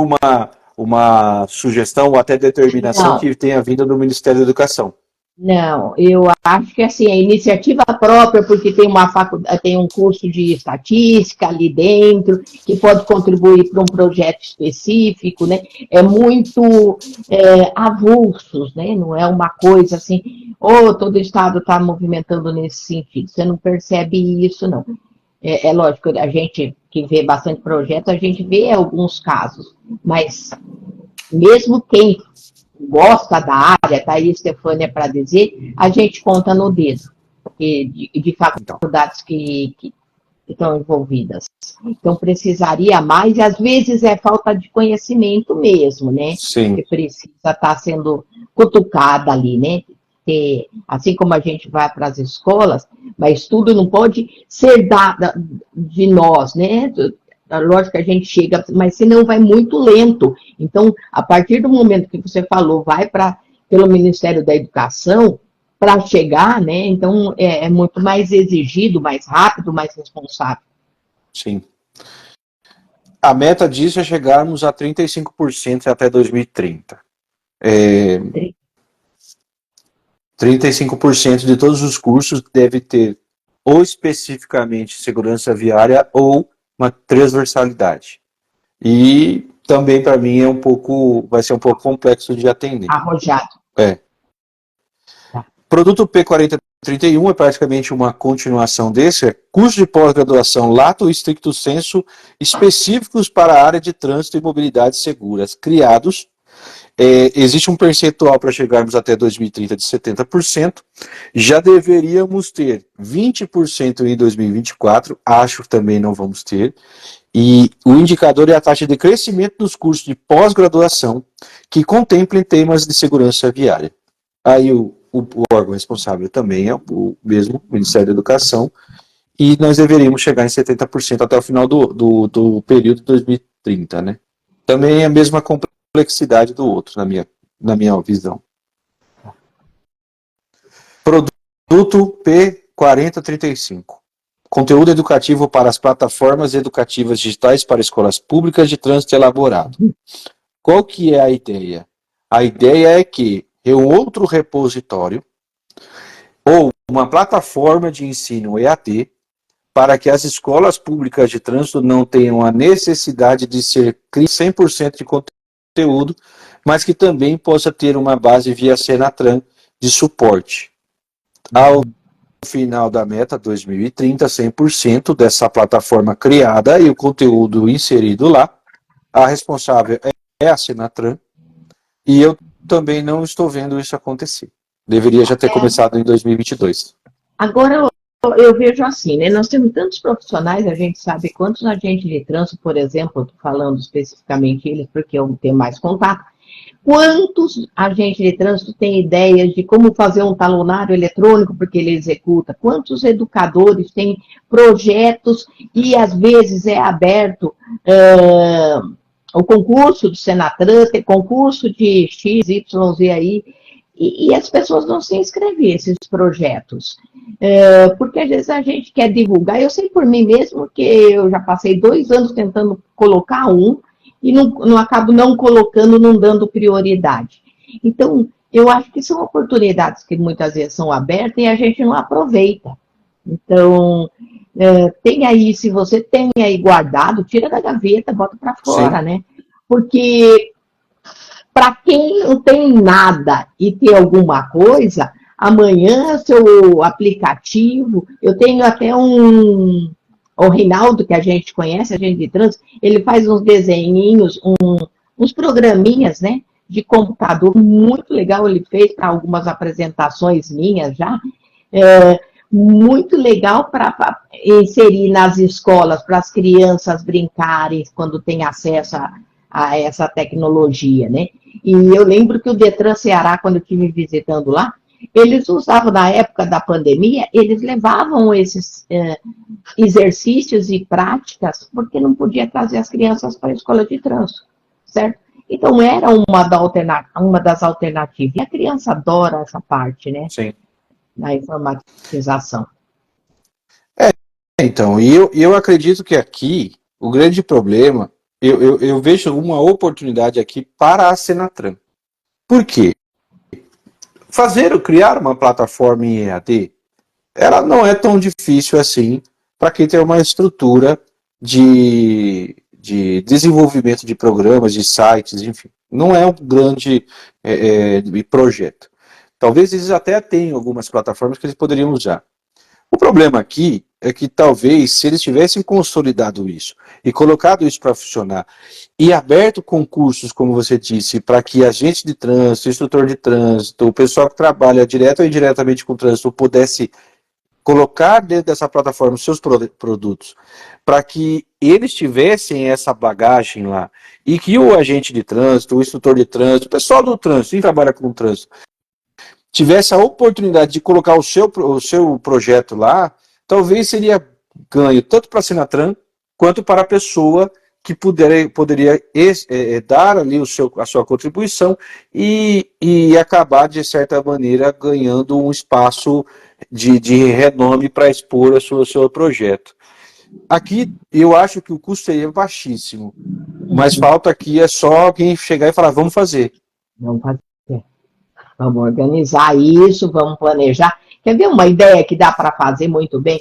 uma sugestão ou até determinação que tenha vindo do Ministério da Educação. Não, eu acho que assim, a iniciativa própria, porque tem uma faculdade, tem um curso de estatística ali dentro, que pode contribuir para um projeto específico, né? É muito avulsos, né? Não é uma coisa assim, todo estado está movimentando nesse sentido. Você não percebe isso, não. É lógico, a gente que vê bastante projeto, a gente vê alguns casos, mas mesmo quem gosta da área, tá aí, Stefânia, para dizer, a gente conta no dedo de faculdades que estão envolvidas. Então, precisaria mais, e às vezes é falta de conhecimento mesmo, né? Sim. Que precisa estar sendo cutucada ali, né? Assim como a gente vai para as escolas, mas tudo não pode ser de nós, né? Lógico que a gente chega, mas senão vai muito lento. Então, a partir do momento que você falou, vai pelo Ministério da Educação, para chegar, né? Então, é muito mais exigido, mais rápido, mais responsável. Sim. A meta disso é chegarmos a 35% até 2030. 35% de todos os cursos deve ter ou especificamente segurança viária ou uma transversalidade. E também, para mim, vai ser um pouco complexo de atender. Arrojado. Produto P4031 é praticamente uma continuação desse, curso de pós-graduação lato stricto sensu específicos para a área de trânsito e mobilidade seguras, criados. Existe um percentual para chegarmos até 2030 de 70%, já deveríamos ter 20% em 2024, acho que também não vamos ter, e o indicador é a taxa de crescimento dos cursos de pós-graduação que contemplem temas de segurança viária. Aí o órgão responsável também é o mesmo, o Ministério da Educação, e nós deveríamos chegar em 70% até o final do período de 2030, né? Também é a mesma complexidade do outro, na minha visão. Produto P4035. Conteúdo educativo para as plataformas educativas digitais para escolas públicas de trânsito elaborado. Qual que é a ideia? A ideia é que um outro repositório ou uma plataforma de ensino EAD para que as escolas públicas de trânsito não tenham a necessidade de ser 100% de conteúdo, mas que também possa ter uma base via Senatran de suporte. Ao final da meta, 2030, 100% dessa plataforma criada e o conteúdo inserido lá, a responsável é a Senatran, e eu também não estou vendo isso acontecer. Deveria já ter começado em 2022. Agora, eu vejo assim, né? Nós temos tantos profissionais, a gente sabe quantos agentes de trânsito, por exemplo, estou falando especificamente eles, porque eu tenho mais contato, quantos agentes de trânsito têm ideias de como fazer um talonário eletrônico, porque ele executa, quantos educadores têm projetos e às vezes é aberto o concurso do Senatran, tem concurso de X, Y, Z aí, e as pessoas não se inscrevem nesses projetos. Porque às vezes a gente quer divulgar, eu sei por mim mesmo que eu já passei 2 anos tentando colocar e não acabo não colocando, não dando prioridade. Então, eu acho que são oportunidades que muitas vezes são abertas e a gente não aproveita. Então, tem aí, se você tem aí guardado, tira da gaveta, bota para fora, né? Porque para quem não tem nada e tem alguma coisa, amanhã seu aplicativo, eu tenho até o Reinaldo, que a gente conhece, a gente de trânsito, ele faz uns desenhinhos, uns programinhas, né, de computador, muito legal ele fez para algumas apresentações minhas já, muito legal para inserir nas escolas, para as crianças brincarem quando tem acesso a essa tecnologia, né? E eu lembro que o Detran Ceará, quando eu estive visitando lá, eles usavam, na época da pandemia, eles levavam esses exercícios e práticas, porque não podia trazer as crianças para a escola de trânsito, certo? Então, era uma das alternativas. E a criança adora essa parte, né? Sim. Da informatização. Então, eu acredito que aqui o grande problema, eu vejo uma oportunidade aqui para a Senatran. Por quê? Criar uma plataforma em EAD, ela não é tão difícil assim para quem tem uma estrutura de desenvolvimento de programas, de sites, enfim. Não é um grande projeto. Talvez eles até tenham algumas plataformas que eles poderiam usar. O problema aqui é que talvez, se eles tivessem consolidado isso e colocado isso para funcionar e aberto concursos, como você disse, para que agente de trânsito, instrutor de trânsito, o pessoal que trabalha direto ou indiretamente com o trânsito pudesse colocar dentro dessa plataforma os seus produtos, para que eles tivessem essa bagagem lá e que o agente de trânsito, o instrutor de trânsito, o pessoal do trânsito, quem trabalha com o trânsito, tivesse a oportunidade de colocar o seu projeto lá, talvez seria ganho tanto para a Senatran quanto para a pessoa que poderia dar ali a sua contribuição e acabar, de certa maneira, ganhando um espaço de renome para expor o seu projeto. Aqui, eu acho que o custo seria baixíssimo, mas falta aqui é só alguém chegar e falar, vamos fazer. Vamos fazer. Vamos organizar isso, vamos planejar. Quer ver uma ideia que dá para fazer muito bem?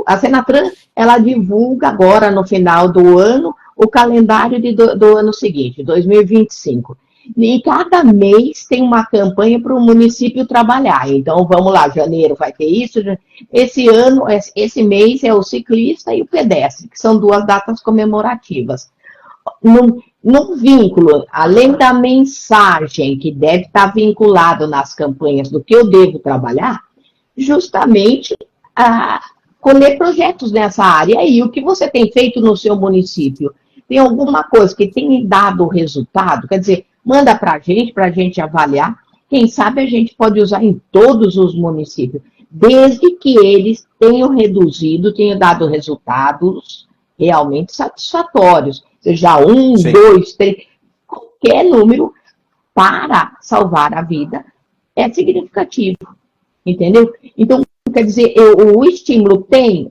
A Senatran, ela divulga agora, no final do ano, o calendário do ano seguinte, 2025. E cada mês tem uma campanha para o município trabalhar. Então, vamos lá, janeiro vai ter isso. Esse mês é o ciclista e o pedestre, que são duas datas comemorativas. No vínculo, além da mensagem que deve estar vinculado nas campanhas do que eu devo trabalhar, justamente colher projetos nessa área. E o que você tem feito no seu município? Tem alguma coisa que tenha dado resultado? Quer dizer, manda para a gente avaliar. Quem sabe a gente pode usar em todos os municípios, desde que eles tenham dado resultados realmente satisfatórios. Seja 1, Sim. 2, 3, qualquer número para salvar a vida é significativo, entendeu? Então, quer dizer, o estímulo tem,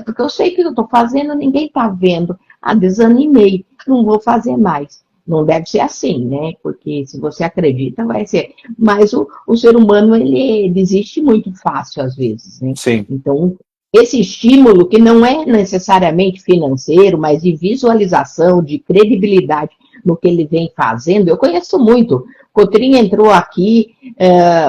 porque eu sei que eu estou fazendo, ninguém está vendo. Desanimei, não vou fazer mais. Não deve ser assim, né? Porque se você acredita, vai ser. Mas o ser humano, ele desiste muito fácil, às vezes, né? Sim. Então, esse estímulo, que não é necessariamente financeiro, mas de visualização, de credibilidade no que ele vem fazendo, eu conheço muito. Cotrim entrou aqui,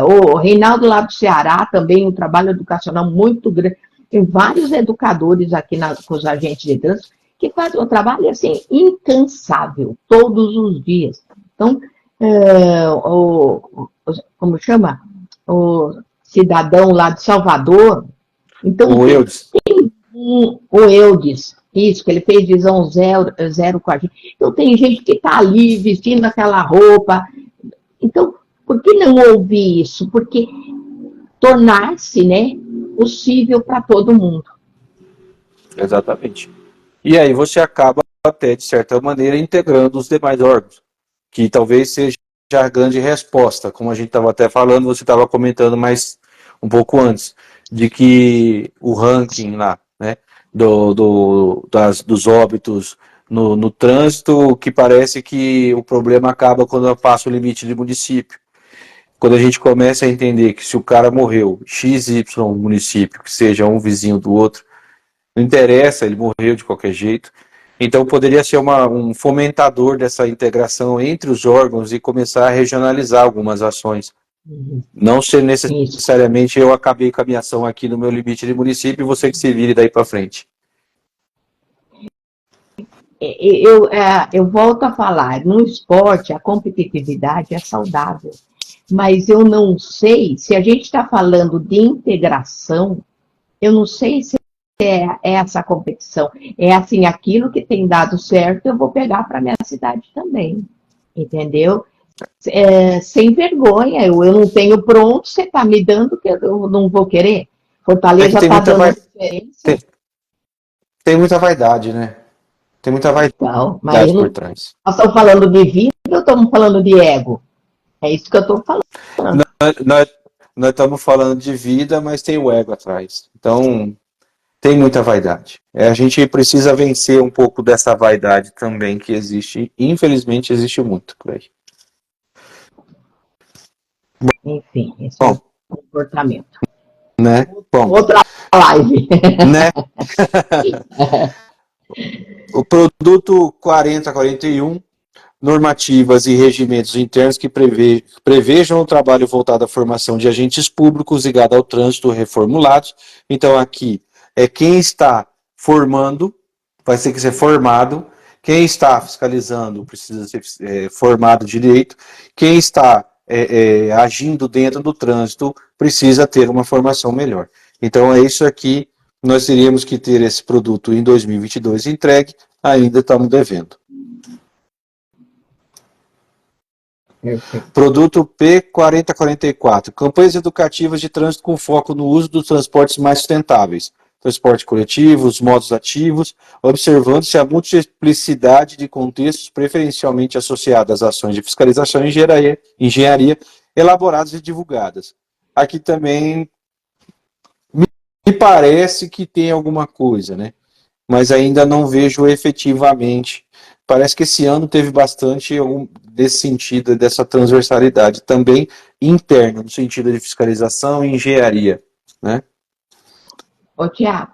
o Reinaldo lá do Ceará também, um trabalho educacional muito grande. Tem vários educadores aqui com os agentes de trânsito que fazem um trabalho assim, incansável, todos os dias. Então, como chama? O cidadão lá de Salvador. Então, O Eudes. O Eudes, isso, que ele fez visão zero com a gente. Então, tem gente que está ali vestindo aquela roupa. Então, por que não ouvir isso? Porque tornar-se, né, possível para todo mundo. Exatamente. E aí você acaba até, de certa maneira, integrando os demais órgãos, que talvez seja a grande resposta, como a gente estava até falando, você estava comentando mais um pouco antes, de que o ranking lá, né, dos óbitos no trânsito, que parece que o problema acaba quando passa o limite de município. Quando a gente começa a entender que se o cara morreu, XY município, que seja um vizinho do outro, não interessa, ele morreu de qualquer jeito. Então poderia ser um fomentador dessa integração entre os órgãos e começar a regionalizar algumas ações. Não ser necessariamente eu acabei com a minha ação aqui no meu limite de município e você que se vire daí para frente. Eu volto a falar, no esporte a competitividade é saudável. mas eu não sei se a gente está falando de integração, eu não sei se é essa competição. É assim, aquilo que tem dado certo, eu vou pegar para minha cidade também, entendeu? Sem vergonha, eu não tenho pronto, você está me dando que eu não vou querer. Fortaleza está dando diferença. Tem muita vaidade, né? Tem muita vaidade Então, mas por trás. Nós estamos falando de vida ou estamos falando de ego? É isso que eu estou falando. Nós estamos falando de vida, mas tem o ego atrás. Então, tem muita vaidade. A gente precisa vencer um pouco dessa vaidade também que existe. Infelizmente, existe muito por aí. Enfim, esse é o comportamento. Né? Bom, outra live. Né? O produto 4041, normativas e regimentos internos que prevejam o trabalho voltado à formação de agentes públicos ligados ao trânsito reformulados. Então, aqui é quem está formando, vai ter que ser formado, quem está fiscalizando precisa ser formado de direito, quem está agindo dentro do trânsito precisa ter uma formação melhor. Então, é isso aqui, nós teríamos que ter esse produto em 2022 entregue, ainda estamos devendo. Produto P4044, campanhas educativas de trânsito com foco no uso dos transportes mais sustentáveis, transporte coletivo, os modos ativos, observando-se a multiplicidade de contextos preferencialmente associados às ações de fiscalização e engenharia elaboradas e divulgadas. Aqui também me parece que tem alguma coisa, né? Mas ainda não vejo efetivamente. Parece que esse ano teve bastante desse sentido, dessa transversalidade também interna, no sentido de fiscalização e engenharia, né? Ô, Tiago,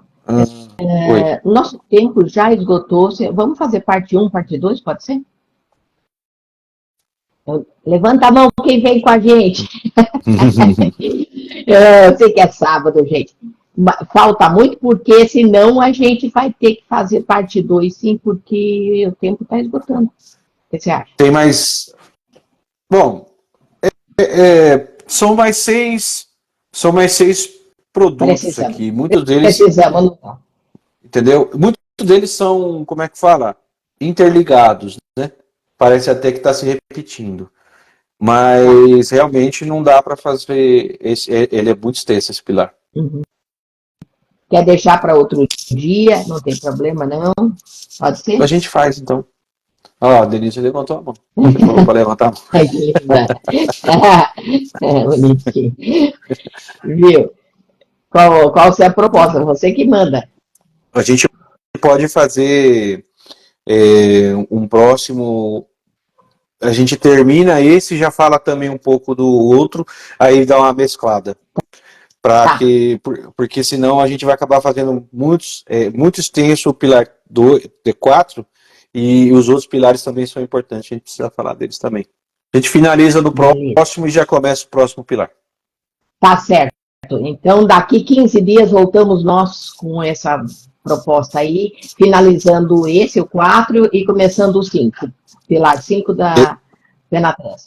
nosso tempo já esgotou. Vamos fazer parte 1, parte 2, pode ser? Levanta a mão quem vem com a gente. Eu sei que é sábado, gente. Falta muito, porque senão a gente vai ter que fazer parte 2, sim, porque o tempo está esgotando. O que você acha? Tem mais... Bom, são mais seis produtos precisamos. Aqui. Muitos deles... Precisamos. Entendeu? Muitos deles são, como é que fala? Interligados, né? Parece até que está se repetindo. Mas realmente não dá para fazer... Ele é muito extenso, esse pilar. Uhum. Quer deixar para outro dia? Não tem problema, não? Pode ser? A gente faz, então. Ó, a Denise levantou a mão. Você falou para levantar a mão. Ai, que linda. Bonitinho. Viu? Qual é a proposta? Você que manda. A gente pode fazer um próximo... A gente termina esse, já fala também um pouco do outro, aí dá uma mesclada. Porque senão a gente vai acabar fazendo muito extenso o pilar 4 e os outros pilares também são importantes, a gente precisa falar deles também. A gente finaliza no próximo e já começa o próximo pilar. Tá certo. Então, daqui 15 dias voltamos nós com essa proposta aí, finalizando esse, o 4, e começando o 5. Pilar 5 da Penatrans.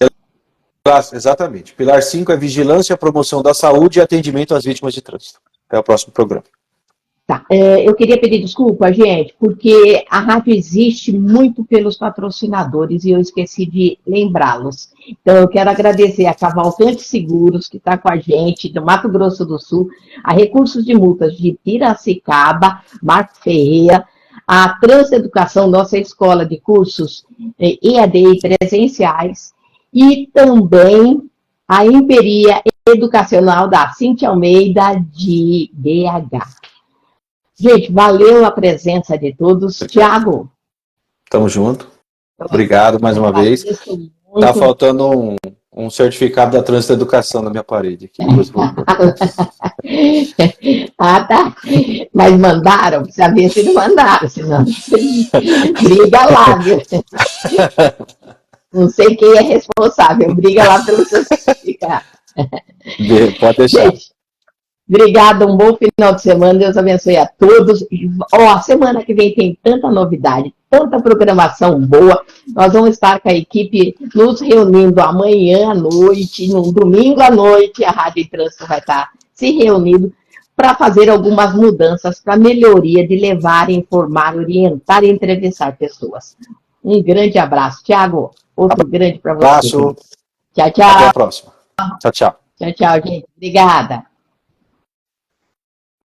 Exatamente. Pilar 5 é vigilância, promoção da saúde e atendimento às vítimas de trânsito. Até o próximo programa. Tá. Eu queria pedir desculpa, gente, porque a rádio existe muito pelos patrocinadores e eu esqueci de lembrá-los. Então, eu quero agradecer a Cavalcante Seguros, que está com a gente, do Mato Grosso do Sul, a Recursos de Multas de Piracicaba, Marco Ferreira, a Transeducação, nossa escola de cursos EAD presenciais, e também a Imperia Educacional da Cíntia Almeida, de BH. Gente, valeu a presença de todos. Tiago. Tamo junto. Obrigado mais uma vez. Tá faltando um certificado da Trânsito Educação na minha parede. Aqui. Tá. Mas mandaram? Precisa ver se não mandaram, senão briga lá, viu? Não sei quem é responsável. Briga lá pelo seu certificado. Pode deixar. Gente, obrigada, um bom final de semana. Deus abençoe a todos. A semana que vem tem tanta novidade, tanta programação boa. Nós vamos estar com a equipe nos reunindo amanhã à noite, no domingo à noite, a Rádio Trânsito vai estar se reunindo para fazer algumas mudanças para melhoria de levar, informar, orientar e entrevistar pessoas. Um grande abraço. Tiago, outro grande para você. Abraço. Tchau, tchau. Até a próxima. Tchau, tchau. Tchau, tchau, gente. Obrigada.